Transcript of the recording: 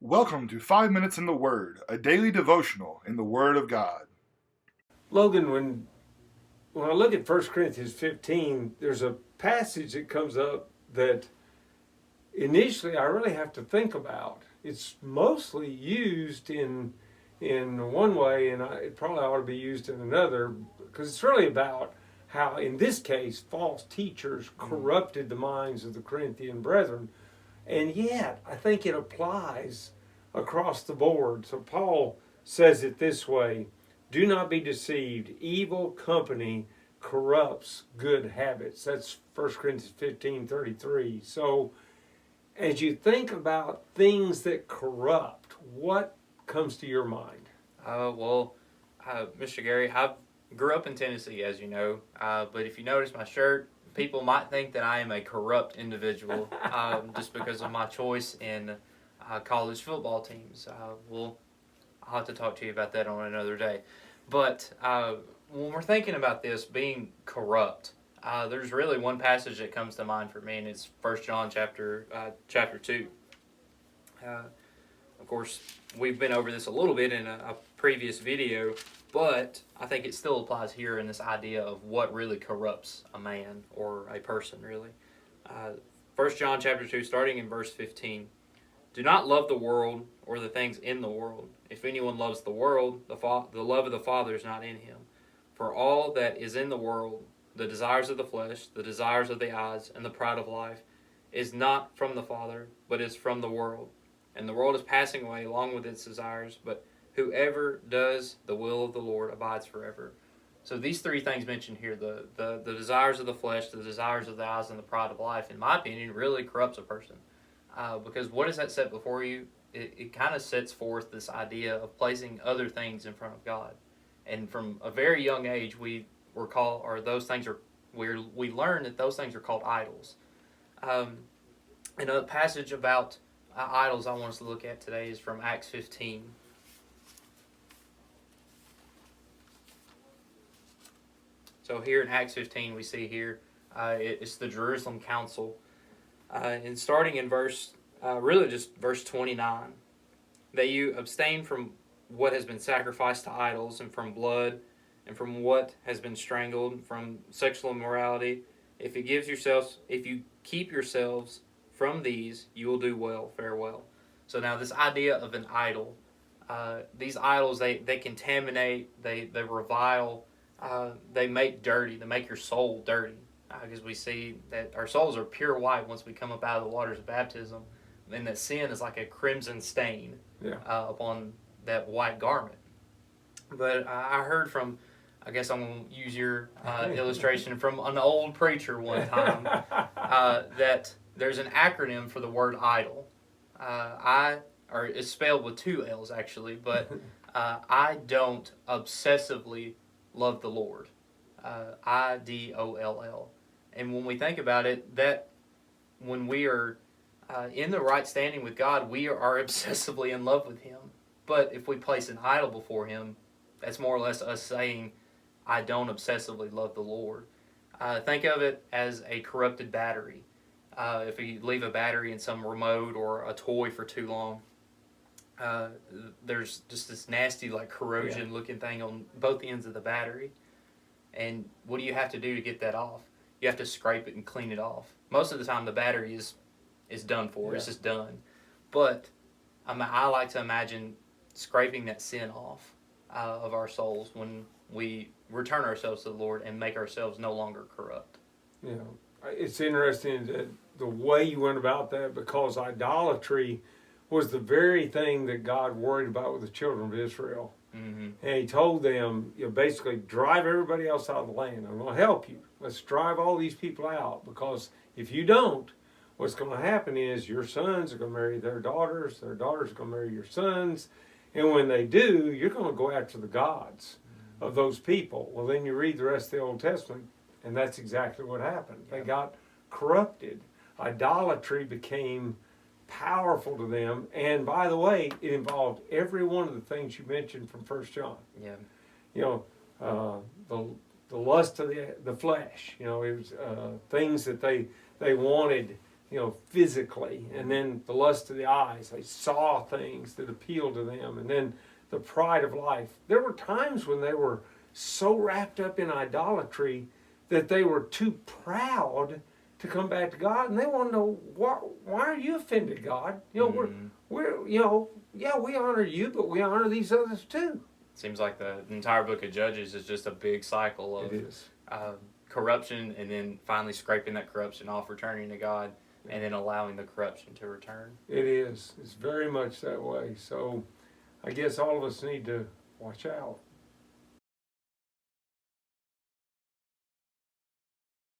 Welcome to 5 Minutes in the Word, a daily devotional in the Word of God. Logan, when I look at 1 Corinthians 15, there's a passage that comes up that initially I really have to think about. It's mostly used in one way, and it probably ought to be used in another, because it's really about how, in this case, false teachers corrupted the minds of the Corinthian brethren. And yet, I think it applies across the board. So Paul says it this way: do not be deceived. Evil company corrupts good habits. That's 1 Corinthians 15:33. So as you think about things that corrupt, what comes to your mind? Mr. Gary, I grew up in Tennessee, as you know, but if you notice my shirt, people might think that I am a corrupt individual just because of my choice in college football teams. I'll have to talk to you about that on another day. But when we're thinking about this being corrupt, there's really one passage that comes to mind for me, and it's 1 John chapter 2. Of course, we've been over this a little bit in a previous video, but I think it still applies here in this idea of what really corrupts a man or a person, really. 1 John chapter 2, starting in verse 15. Do not love the world or the things in the world. If anyone loves the world, the love of the Father is not in him. For all that is in the world, the desires of the flesh, the desires of the eyes, and the pride of life, is not from the Father, but is from the world. And the world is passing away along with its desires, but whoever does the will of the Lord abides forever. So these three things mentioned here, the desires of the flesh, the desires of the eyes, and the pride of life, in my opinion, really corrupts a person. Because what does that set before you? It kind of sets forth this idea of placing other things in front of God. And from a very young age, we learn that those things are called idols. And a passage about idols I want us to look at today is from Acts 15. So here in Acts 15, we see here, it's the Jerusalem Council. And starting in verse 29, that you abstain from what has been sacrificed to idols, and from blood, and from what has been strangled, from sexual immorality. If you keep yourselves from these, you will do well, fare well. So now this idea of an idol, these idols, they contaminate, they revile, they make dirty, they make your soul dirty. Because we see that our souls are pure white once we come up out of the waters of baptism, and that sin is like a crimson stain upon that white garment. But I heard from, I guess I'm going to use your illustration, from an old preacher one time, that there's an acronym for the word idol. It's spelled with two L's actually, but I don't obsessively love the Lord. IDOLL. And when we think about it, that when we are in the right standing with God, we are obsessively in love with Him. But if we place an idol before Him, that's more or less us saying, I don't obsessively love the Lord. Think of it as a corrupted battery. If you leave a battery in some remote or a toy for too long, there's just this nasty, like, corrosion-looking thing on both ends of the battery. And what do you have to do to get that off? You have to scrape it and clean it off. Most of the time, the battery is done for. Yeah. It's just done. But I like to imagine scraping that sin off of our souls when we return ourselves to the Lord and make ourselves no longer corrupt. Yeah, it's interesting that the way you went about that, because idolatry was the very thing that God worried about with the children of Israel. Mm-hmm. And He told them, basically drive everybody else out of the land. I'm going to help you. Let's drive all these people out, because if you don't, what's going to happen is your sons are going to marry their daughters are going to marry your sons, and when they do, you're going to go after the gods of those people. Well, then you read the rest of the Old Testament, and that's exactly what happened. They got corrupted. Idolatry became powerful to them, and by the way, it involved every one of the things you mentioned from 1 John. Yeah. The lust of the flesh. It was things that they wanted physically, and then the lust of the eyes. They saw things that appealed to them, and then the pride of life. There were times when they were so wrapped up in idolatry that they were too proud to come back to God, and they want to know, why are you offended, God? We're we honor you, but we honor these others too. Seems like the entire book of Judges is just a big cycle of corruption, and then finally scraping that corruption off, returning to God, and then allowing the corruption to return. It is. It's very much that way. So I guess all of us need to watch out.